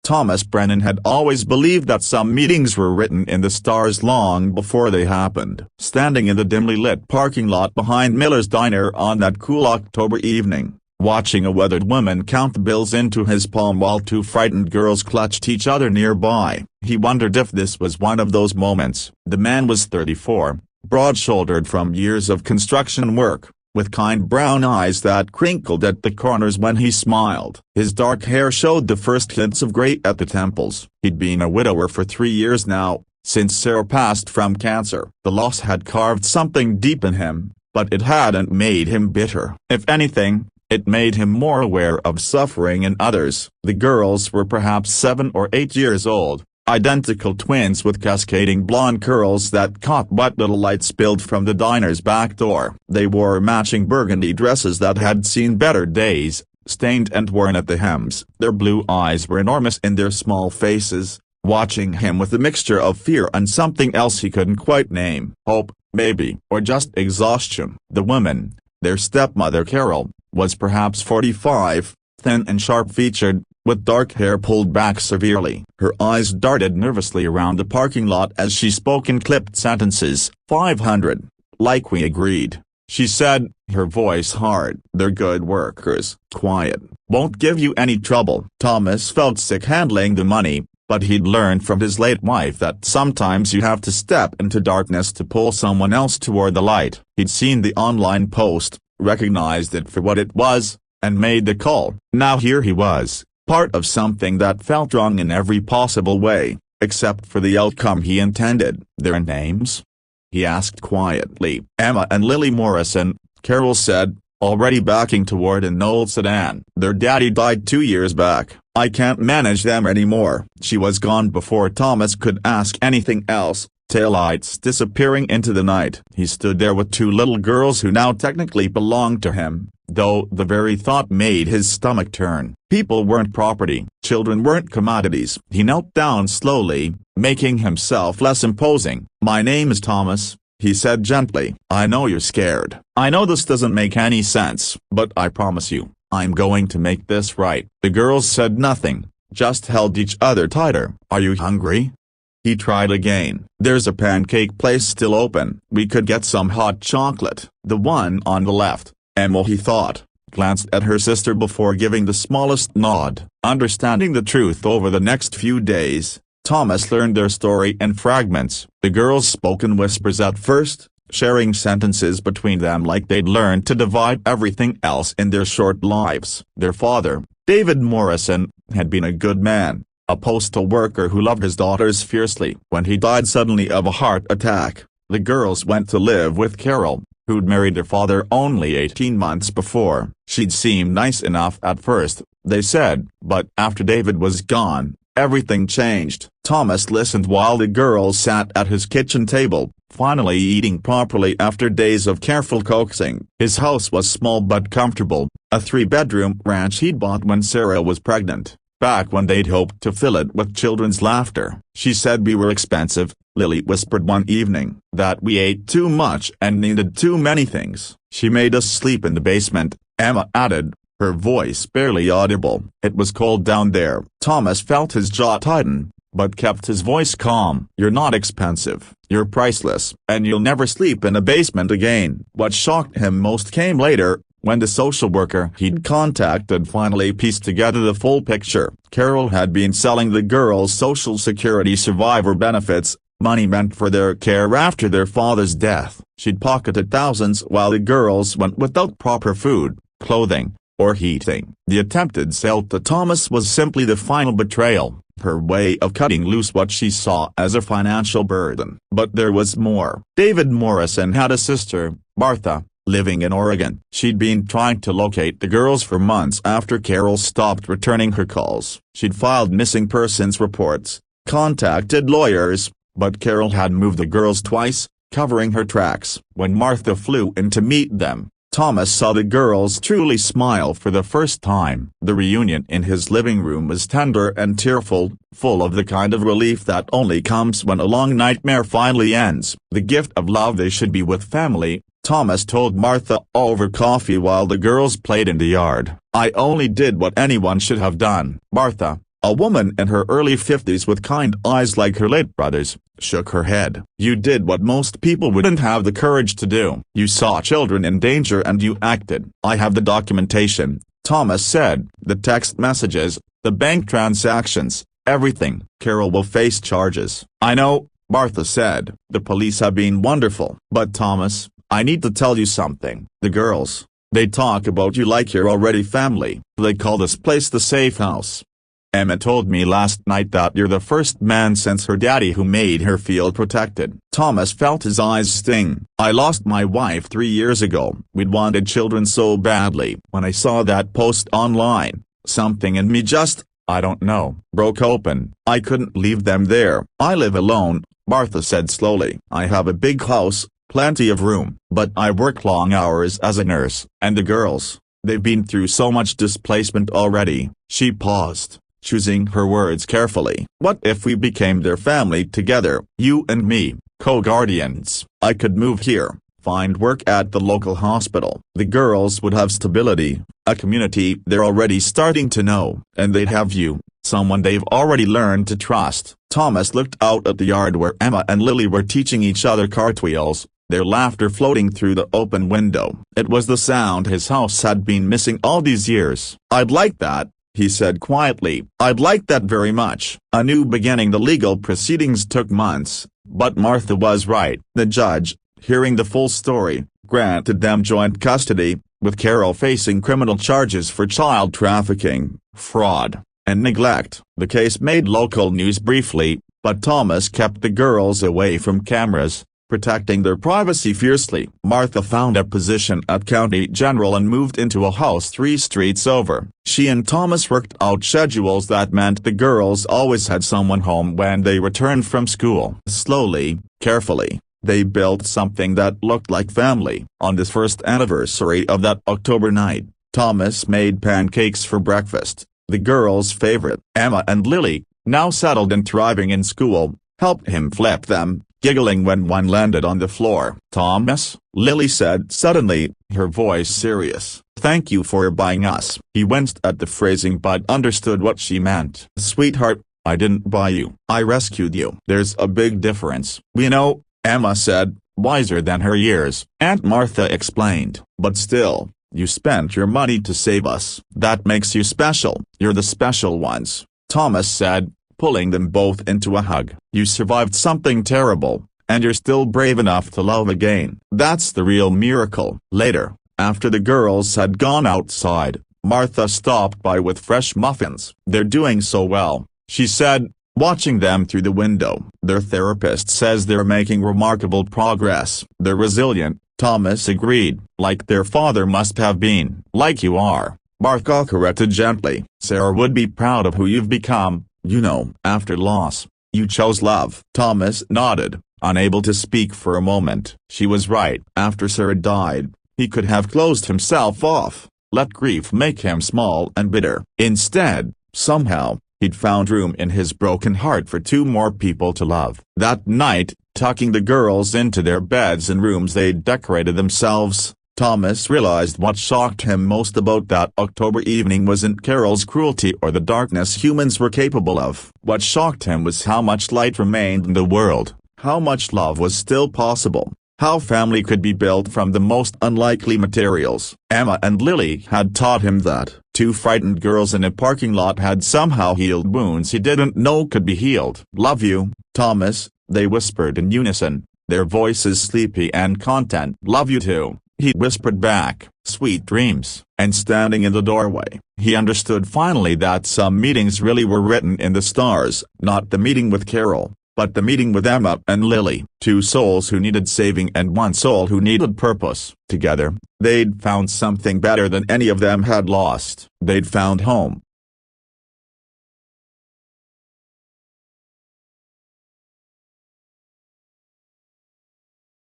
Thomas Brennan had always believed that some meetings were written in the stars long before they happened. Standing in the dimly lit parking lot behind Miller's Diner on that cool October evening, watching a weathered woman count the bills into his palm while two frightened girls clutched each other nearby, he wondered if this was one of those moments. The man was 34, broad-shouldered from years of construction work, with kind brown eyes that crinkled at the corners when he smiled. His dark hair showed the first hints of gray at the temples. He'd been a widower for 3 years now, since Sarah passed from cancer. The loss had carved something deep in him, but it hadn't made him bitter. If anything, it made him more aware of suffering in others. The girls were perhaps 7 or 8 years old, identical twins with cascading blonde curls that caught what little light spilled from the diner's back door. They wore matching burgundy dresses that had seen better days, stained and worn at the hems. Their blue eyes were enormous in their small faces, watching him with a mixture of fear and something else he couldn't quite name. Hope, maybe, or just exhaustion. The woman, their stepmother Carol, was perhaps 45, thin and sharp-featured, with dark hair pulled back severely. Her eyes darted nervously around the parking lot as she spoke in clipped sentences. 500, like we agreed, she said, her voice hard. They're good workers. Quiet. Won't give you any trouble. Thomas felt sick handling the money, but he'd learned from his late wife that sometimes you have to step into darkness to pull someone else toward the light. He'd seen the online post, recognized it for what it was, and made the call. Now here he was, part of something that felt wrong in every possible way, except for the outcome he intended. Their names? He asked quietly. Emma and Lily Morrison, Carol said, already backing toward an old sedan. Their daddy died 2 years back. I can't manage them anymore. She was gone before Thomas could ask anything else. Taillights disappearing into the night. He stood there with 2 little girls who now technically belonged to him, though the very thought made his stomach turn. People weren't property. Children weren't commodities. He knelt down slowly, making himself less imposing. My name is Thomas, he said gently. I know you're scared. I know this doesn't make any sense, but I promise you, I'm going to make this right. The girls said nothing, just held each other tighter. Are you hungry? He tried again. There's a pancake place still open. We could get some hot chocolate. The one on the left. Emma, he thought, glanced at her sister before giving the smallest nod. Understanding the truth over the next few days, Thomas learned their story in fragments. The girls spoke in whispers at first, sharing sentences between them like they'd learned to divide everything else in their short lives. Their father, David Morrison, had been a good man, a postal worker who loved his daughters fiercely. When he died suddenly of a heart attack, the girls went to live with Carol, who'd married their father only 18 months before. She'd seemed nice enough at first, they said, but after David was gone, everything changed. Thomas listened while the girls sat at his kitchen table, finally eating properly after days of careful coaxing. His house was small but comfortable, a 3-bedroom ranch he'd bought when Sarah was pregnant, back when they'd hoped to fill it with children's laughter. She said we were expensive, Lily whispered one evening. That we ate too much and needed too many things. She made us sleep in the basement, Emma added, her voice barely audible. It was cold down there. Thomas felt his jaw tighten, but kept his voice calm. You're not expensive, you're priceless, and you'll never sleep in a basement again. What shocked him most came later, when the social worker he'd contacted finally pieced together the full picture. Carol had been selling the girls' Social Security survivor benefits, money meant for their care after their father's death. She'd pocketed thousands while the girls went without proper food, clothing, or heating. The attempted sale to Thomas was simply the final betrayal, her way of cutting loose what she saw as a financial burden. But there was more. David Morrison had a sister, Martha, living in Oregon. She'd been trying to locate the girls for months after Carol stopped returning her calls. She'd filed missing persons reports, contacted lawyers, but Carol had moved the girls twice, covering her tracks. When Martha flew in to meet them, Thomas saw the girls truly smile for the first time. The reunion in his living room was tender and tearful, full of the kind of relief that only comes when a long nightmare finally ends. The gift of love. They should be with family, Thomas told Martha over coffee while the girls played in the yard. I only did what anyone should have done. Martha, A woman in her early 50s with kind eyes like her late brother's, shook her head. You did what most people wouldn't have the courage to do. You saw children in danger and you acted. I have the documentation, Thomas said. The text messages, the bank transactions, everything. Carol will face charges. I know, Martha said. The police have been wonderful. But Thomas, I need to tell you something. The girls, they talk about you like you're already family. They call this place the safe house. Emma told me last night that you're the first man since her daddy who made her feel protected. Thomas felt his eyes sting. I lost my wife 3 years ago. We'd wanted children so badly. When I saw that post online, something in me just, I don't know, broke open. I couldn't leave them there. I live alone, Martha said slowly. I have a big house, plenty of room, but I work long hours as a nurse. And the girls, they've been through so much displacement already. She paused, choosing her words carefully. What if we became their family together, you and me, co-guardians? I could move here, find work at the local hospital. The girls would have stability, a community they're already starting to know, and they'd have you, someone they've already learned to trust. Thomas looked out at the yard where Emma and Lily were teaching each other cartwheels, their laughter floating through the open window. It was the sound his house had been missing all these years. I'd like that, he said quietly. I'd like that very much. A new beginning. The legal proceedings took months, but Martha was right. The judge, hearing the full story, granted them joint custody, with Carol facing criminal charges for child trafficking, fraud, and neglect. The case made local news briefly, but Thomas kept the girls away from cameras, protecting their privacy fiercely. Martha found a position at County General and moved into a house 3 streets over. She and Thomas worked out schedules that meant the girls always had someone home when they returned from school. Slowly, carefully, they built something that looked like family. On this first anniversary of that October night, Thomas made pancakes for breakfast, the girls' favorite. Emma and Lily, now settled and thriving in school, helped him flip them, giggling when one landed on the floor. Thomas, Lily said suddenly, her voice serious, thank you for buying us. He winced at the phrasing but understood what she meant. Sweetheart, I didn't buy you. I rescued you. There's a big difference. We know, Emma said, wiser than her years. Aunt Martha explained. But still, you spent your money to save us. That makes you special. You're the special ones, Thomas said, pulling them both into a hug. You survived something terrible, and you're still brave enough to love again. That's the real miracle. Later, after the girls had gone outside, Martha stopped by with fresh muffins. They're doing so well, she said, watching them through the window. Their therapist says they're making remarkable progress. They're resilient, Thomas agreed. Like their father must have been. Like you are, Martha corrected gently. Sarah would be proud of who you've become. You know, after loss, you chose love. Thomas nodded, unable to speak for a moment. She was right. After Sarah died, he could have closed himself off, let grief make him small and bitter. Instead, somehow, he'd found room in his broken heart for 2 more people to love. That night, tucking the girls into their beds in rooms they'd decorated themselves, Thomas realized what shocked him most about that October evening wasn't Carol's cruelty or the darkness humans were capable of. What shocked him was how much light remained in the world, how much love was still possible, how family could be built from the most unlikely materials. Emma and Lily had taught him that. 2 frightened girls in a parking lot had somehow healed wounds he didn't know could be healed. Love you, Thomas, they whispered in unison, their voices sleepy and content. Love you too, he whispered back. Sweet dreams. And standing in the doorway, he understood finally that some meetings really were written in the stars. Not the meeting with Carol, but the meeting with Emma and Lily. 2 souls who needed saving and 1 soul who needed purpose. Together, they'd found something better than any of them had lost. They'd found home,